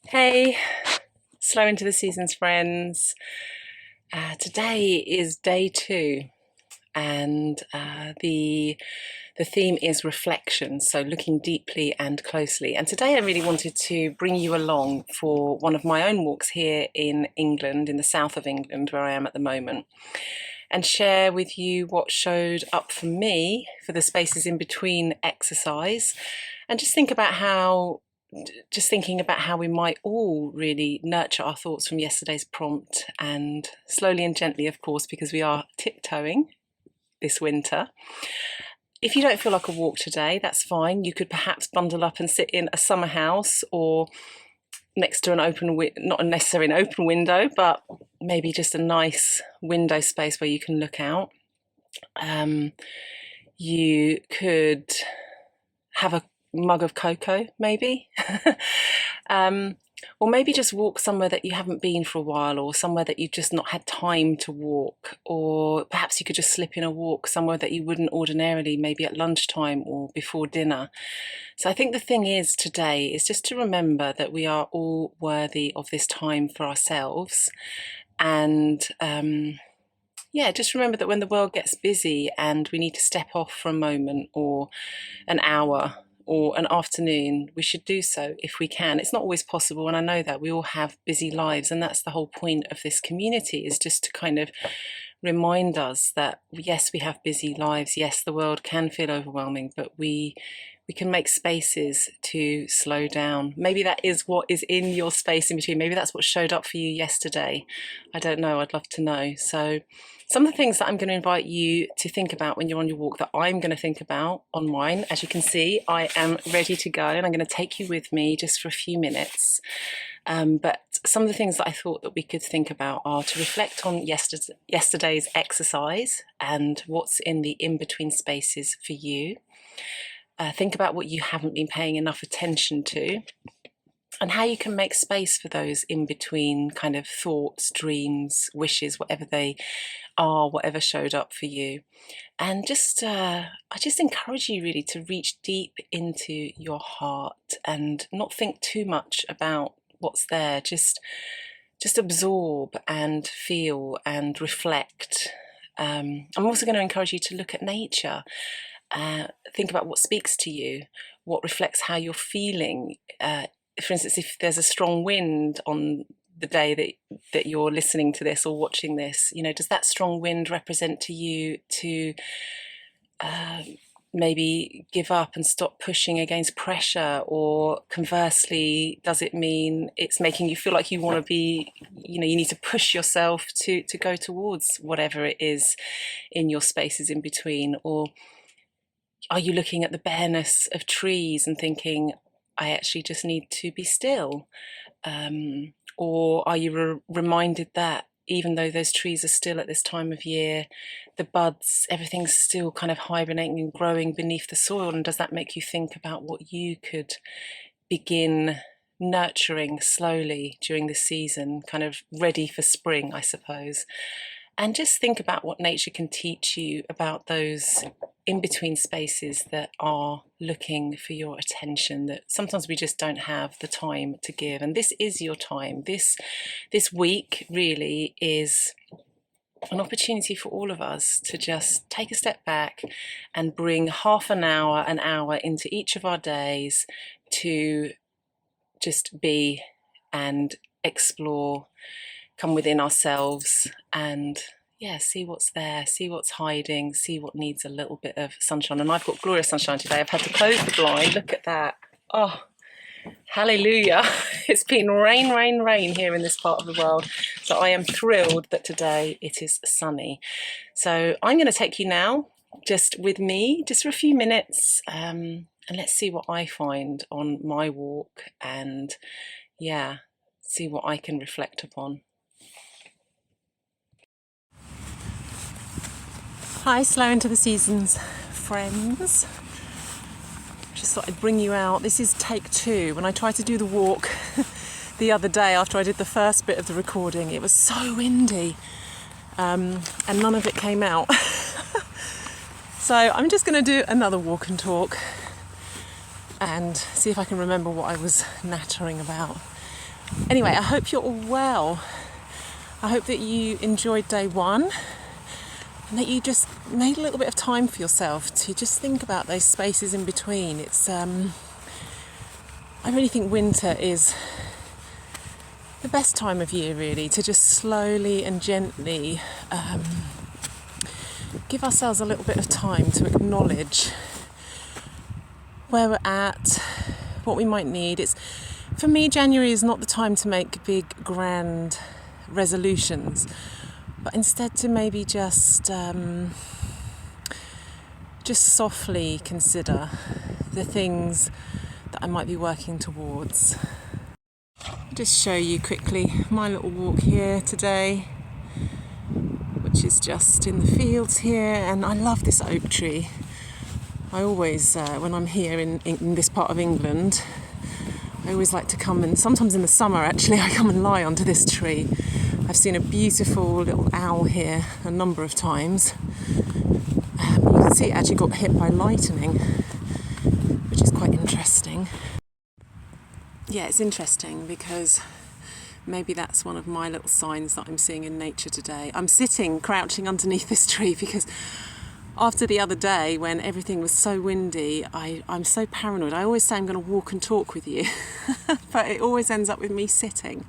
Hey, slow into the seasons, friends. Today is day two, and the theme is reflection. So looking deeply and closely. And today I really wanted to bring you along for one of my own walks here in England, in the south of England, where I am at the moment, and share with you what showed up for me for the spaces in between exercise, and just thinking about how we might all really nurture our thoughts from yesterday's prompt, and slowly and gently, of course, because we are tiptoeing this winter. If you don't feel like a walk today, that's fine. You could perhaps bundle up and sit in a summer house or next to an not necessarily an open window, but maybe just a nice window space where you can look out. You could have a mug of cocoa, maybe. Or maybe just walk somewhere that you haven't been for a while, or somewhere that you've just not had time to walk. Or perhaps you could just slip in a walk somewhere that you wouldn't ordinarily, maybe at lunchtime or before dinner. So I think the thing is today is just to remember that we are all worthy of this time for ourselves. And just remember that when the world gets busy and we need to step off for a moment or an hour or an afternoon, we should do so if we can. It's not always possible, and I know that we all have busy lives, and that's the whole point of this community, is just to kind of remind us that yes, we have busy lives, yes, the world can feel overwhelming, but we can make spaces to slow down. Maybe that is what is in your space in between. Maybe that's what showed up for you yesterday. I don't know. I'd love to know. So some of the things that I'm going to invite you to think about when you're on your walk, that I'm going to think about on mine. As you can see, I am ready to go, and I'm going to take you with me just for a few minutes. But some of the things that I thought that we could think about are to reflect on yesterday's exercise and what's in the in-between spaces for you. Think about what you haven't been paying enough attention to, and how you can make space for those in between kind of thoughts, dreams, wishes, whatever they are, whatever showed up for you. And I just encourage you really to reach deep into your heart and not think too much about what's there. Just absorb and feel and reflect. I'm also going to encourage you to look at nature. Think about what speaks to you, what reflects how you're feeling. For instance, if there's a strong wind on the day that you're listening to this or watching this, does that strong wind represent to you to maybe give up and stop pushing against pressure? Or conversely, does it mean it's making you feel like you want to be, you need to push yourself to go towards whatever it is in your spaces in between? Or are you looking at the bareness of trees and thinking, I actually just need to be still? Or are you reminded that even though those trees are still at this time of year, the buds, everything's still kind of hibernating and growing beneath the soil? And does that make you think about what you could begin nurturing slowly during the season, kind of ready for spring, I suppose? And just think about what nature can teach you about those in-between spaces that are looking for your attention, that sometimes we just don't have the time to give. And this is your time. This week really is an opportunity for all of us to just take a step back and bring half an hour into each of our days to just be and explore, come within ourselves, and see what's there, see what's hiding, see what needs a little bit of sunshine. And I've got glorious sunshine today. I've had to close the blind. Look at that. Oh, hallelujah. It's been rain here in this part of the world. So I am thrilled that today it is sunny. So I'm going to take you now, just with me, just for a few minutes, and let's see what I find on my walk, and see what I can reflect upon. Hi, slow into the seasons, friends. Just thought I'd bring you out. This is take two. When I tried to do the walk the other day after I did the first bit of the recording, it was so windy, and none of it came out. So I'm just going to do another walk and talk and see if I can remember what I was nattering about. Anyway, I hope you're all well. I hope that you enjoyed day one and that you just made a little bit of time for yourself to just think about those spaces in between. I really think winter is the best time of year, really, to just slowly and gently give ourselves a little bit of time to acknowledge where we're at, what we might need. For me, January is not the time to make big, grand resolutions, but instead to maybe just softly consider the things that I might be working towards. I'll just show you quickly my little walk here today, which is just in the fields here, and I love this oak tree. I always, when I'm here in this part of England, I always like to come, and sometimes in the summer actually, I come and lie under this tree. I've seen a beautiful little owl here a number of times. You can see it actually got hit by lightning, which is quite interesting. Yeah, it's interesting because maybe that's one of my little signs that I'm seeing in nature today. I'm sitting crouching underneath this tree because after the other day when everything was so windy, I'm so paranoid. I always say I'm going to walk and talk with you, but it always ends up with me sitting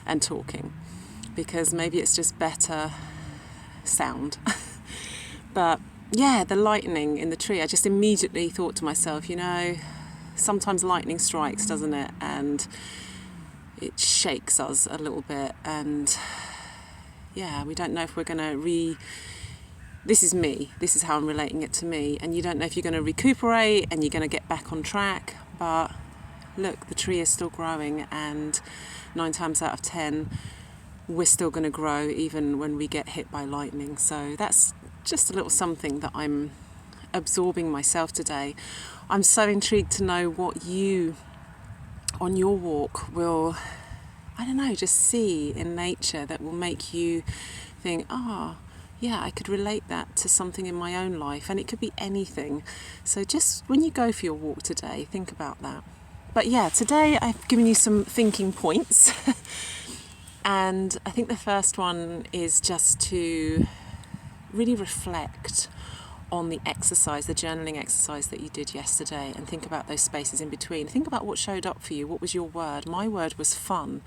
and talking because maybe it's just better sound. But yeah, the lightning in the tree, I just immediately thought to myself, sometimes lightning strikes, doesn't it? And it shakes us a little bit, and yeah, we don't know if we're going to this is me, this is how I'm relating it to me, and you don't know if you're going to recuperate and you're going to get back on track, but look, the tree is still growing, and 9 times out of 10 we're still going to grow even when we get hit by lightning. So that's just a little something that I'm absorbing myself today. I'm so intrigued to know what you on your walk will, just see in nature that will make you think, yeah, I could relate that to something in my own life, and it could be anything. So just when you go for your walk today, think about that. But yeah, today I've given you some thinking points. And I think the first one is just to really reflect on the exercise, the journaling exercise that you did yesterday, and think about those spaces in between. Think about what showed up for you. What was your word? My word was fun.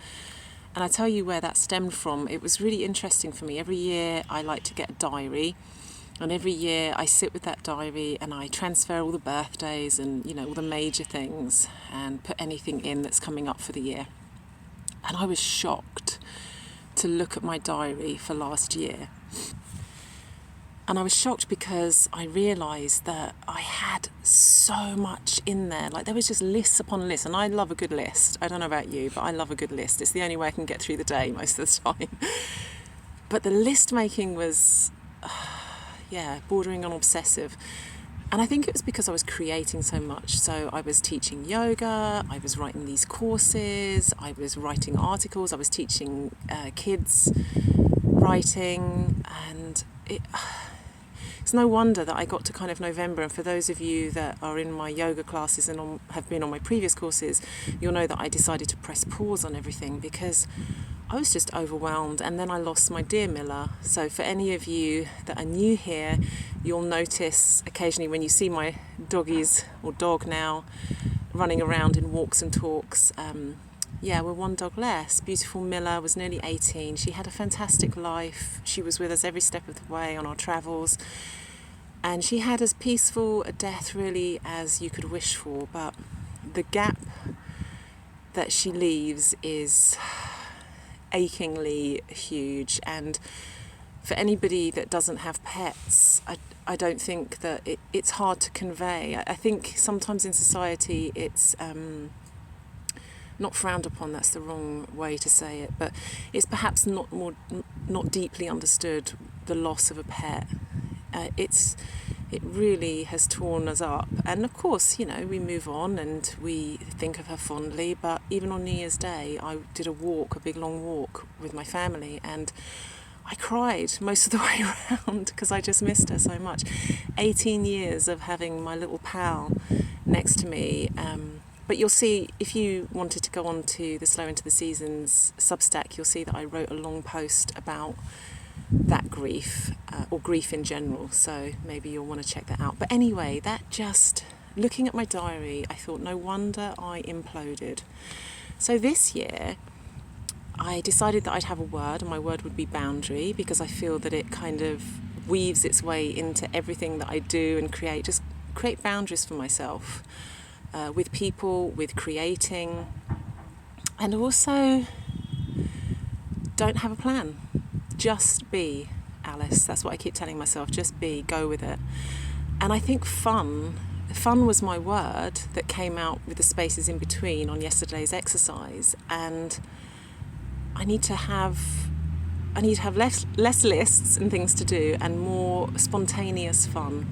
And I tell you where that stemmed from. It was really interesting for me. Every year I like to get a diary, and every year I sit with that diary and I transfer all the birthdays and all the major things and put anything in that's coming up for the year. And I was shocked to look at my diary for last year. And I was shocked because I realised that I had so much in there. Like, there was just lists upon lists, and I love a good list. I don't know about you, but I love a good list. It's the only way I can get through the day most of the time. But the list making was, bordering on obsessive. And I think it was because I was creating so much. So I was teaching yoga, I was writing these courses, I was writing articles, I was teaching kids writing, and it's no wonder that I got to kind of November. And for those of you that are in my yoga classes and have been on my previous courses, you'll know that I decided to press pause on everything because I was just overwhelmed. And then I lost my dear Miller. So for any of you that are new here, you'll notice occasionally when you see my doggies, or dog now, running around in walks and talks, we're one dog less. Beautiful Miller was nearly 18. She had a fantastic life. She was with us every step of the way on our travels. And she had as peaceful a death, really, as you could wish for. But the gap that she leaves is achingly huge. And for anybody that doesn't have pets, I don't think that it's hard to convey. I think sometimes in society it's not frowned upon, that's the wrong way to say it, but it's perhaps not deeply understood, the loss of a pet. It really has torn us up, and of course, we move on and we think of her fondly. But even on New Year's Day, I did a big long walk with my family, and I cried most of the way around because I just missed her so much. 18 years of having my little pal next to me, But you'll see, if you wanted to go on to the Slow Into the Seasons Substack, you'll see that I wrote a long post about that grief, or grief in general, so maybe you'll want to check that out. But anyway, that just, looking at my diary, I thought, no wonder I imploded. So this year, I decided that I'd have a word, and my word would be boundary, because I feel that it kind of weaves its way into everything that I do and create. Just create boundaries for myself, with people, with creating, and also don't have a plan. Just be, Alice. That's what I keep telling myself. Just be, go with it. And I think fun was my word that came out with the spaces in between on yesterday's exercise. And I need to have less lists and things to do and more spontaneous fun.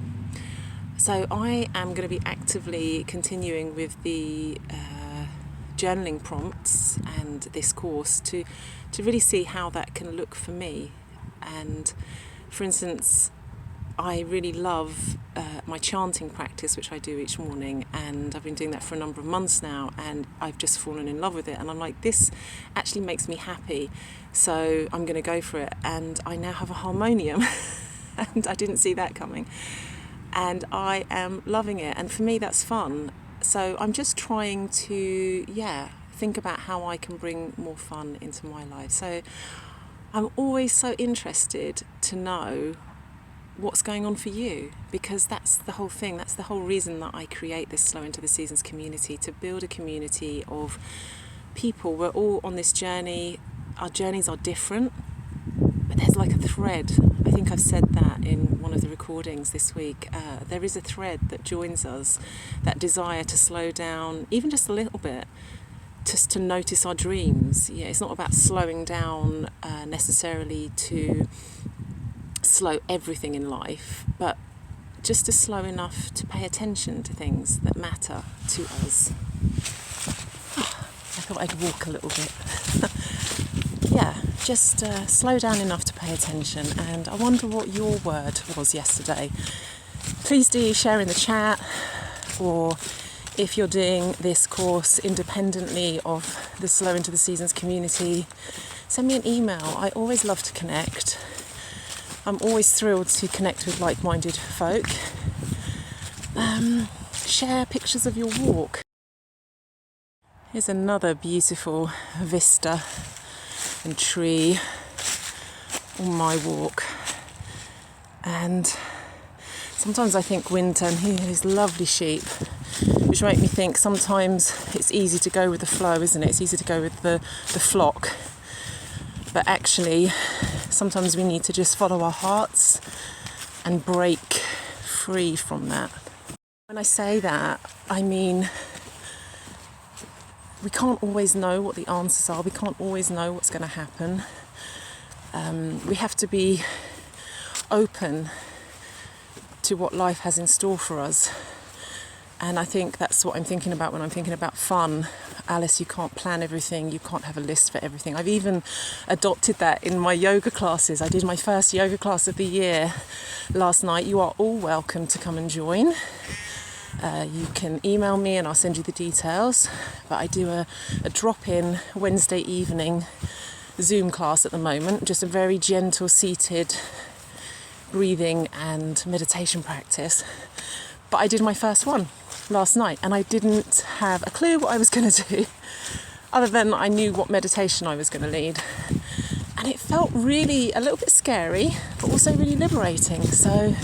So I am going to be actively continuing with the journaling prompts and this course to really see how that can look for me. And for instance, I really love my chanting practice, which I do each morning, and I've been doing that for a number of months now, and I've just fallen in love with it, and I'm like, this actually makes me happy, so I'm going to go for it. And I now have a harmonium and I didn't see that coming, and I am loving it, and for me that's fun. So I'm just trying to think about how I can bring more fun into my life. So I'm always so interested to know what's going on for you, because that's the whole thing, that's the whole reason that I create this Slow Into the Seasons community, to build a community of people. We're all on this journey, our journeys are different, but there's like a thread. I think I've said that in one of the recordings this week. There is a thread that joins us, that desire to slow down even just a little bit, just to notice our dreams. Yeah, it's not about slowing down necessarily to slow everything in life, but just to slow enough to pay attention to things that matter to us. I thought I'd walk a little bit. Just slow down enough to pay attention. And I wonder what your word was yesterday. Please do share in the chat, or if you're doing this course independently of the Slow Into the Seasons community, send me an email. I always love to connect. I'm always thrilled to connect with like-minded folk. Share pictures of your walk. Here's another beautiful vista and tree on my walk. And sometimes I think winter, and here these lovely sheep, which make me think sometimes it's easy to go with the flow, isn't it? It's easy to go with the flock. But actually, sometimes we need to just follow our hearts and break free from that. When I say that, I mean, we can't always know what the answers are. We can't always know what's going to happen. We have to be open to what life has in store for us. And I think that's what I'm thinking about when I'm thinking about fun. Alice, you can't plan everything, you can't have a list for everything. I've even adopted that in my yoga classes. I did my first yoga class of the year last night. You are all welcome to come and join. You can email me and I'll send you the details. But I do a drop-in Wednesday evening Zoom class at the moment, just a very gentle seated breathing and meditation practice. But I did my first one last night, and I didn't have a clue what I was going to do, other than I knew what meditation I was going to lead. And it felt really a little bit scary, but also really liberating. So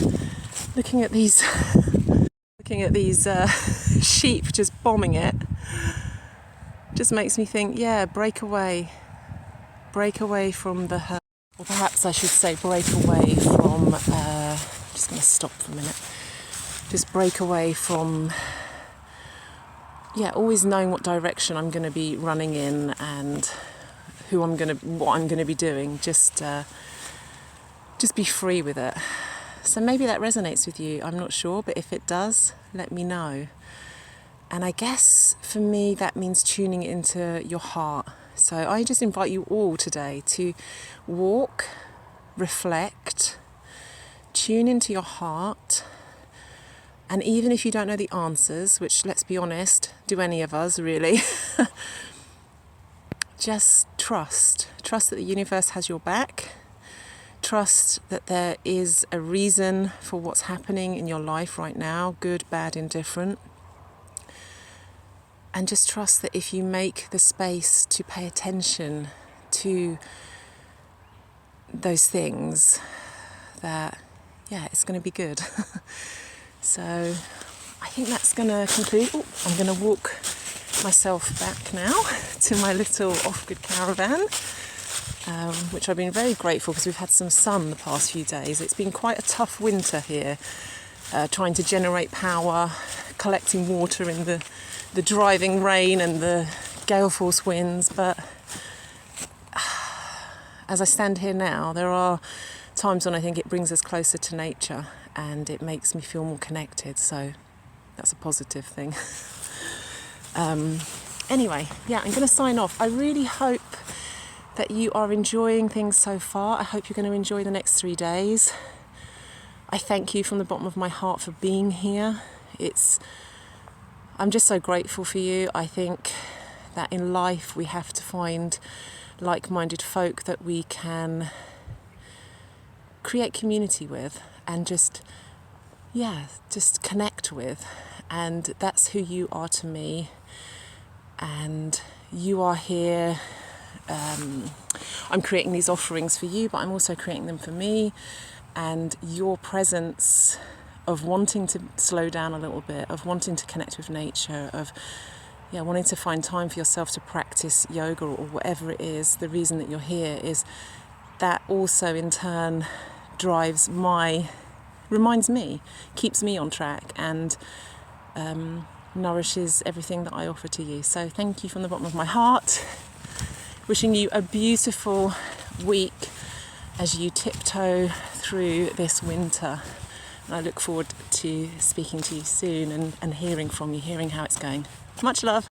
looking at these sheep just bombing it just makes me think, break away from the herd. Or perhaps I should say break away from, I'm just going to stop for a minute. Just break away from, always knowing what direction I'm going to be running in and what I'm going to be doing. Just be free with it. So maybe that resonates with you. I'm not sure, but if it does, let me know. And I guess for me that means tuning into your heart. So I just invite you all today to walk, reflect, tune into your heart. And even if you don't know the answers, which, let's be honest, do any of us really, just trust. Trust that the universe has your back. Trust that there is a reason for what's happening in your life right now, good, bad, indifferent. And just trust that if you make the space to pay attention to those things, that, yeah, it's going to be good. So I think that's going to conclude. Oh, I'm going to walk myself back now to my little off-grid caravan, which I've been very grateful because we've had some sun the past few days. It's been quite a tough winter here, trying to generate power, collecting water in the driving rain and the gale force winds. But as I stand here now, there are times when I think it brings us closer to nature and it makes me feel more connected. So that's a positive thing. Anyway, yeah, I'm going to sign off. I really hope that you are enjoying things so far. I hope you're going to enjoy the next 3 days. I thank you from the bottom of my heart for being here. I'm just so grateful for you. I think that in life we have to find like-minded folk that we can create community with and just connect with. And that's who you are to me. And you are here. I'm creating these offerings for you, but I'm also creating them for me. And your presence of wanting to slow down a little bit, of wanting to connect with nature, of wanting to find time for yourself to practice yoga or whatever it is, the reason that you're here is that also in turn reminds me, keeps me on track and nourishes everything that I offer to you. So thank you from the bottom of my heart. Wishing you a beautiful week as you tiptoe through this winter. And I look forward to speaking to you soon and hearing from you, hearing how it's going. Much love.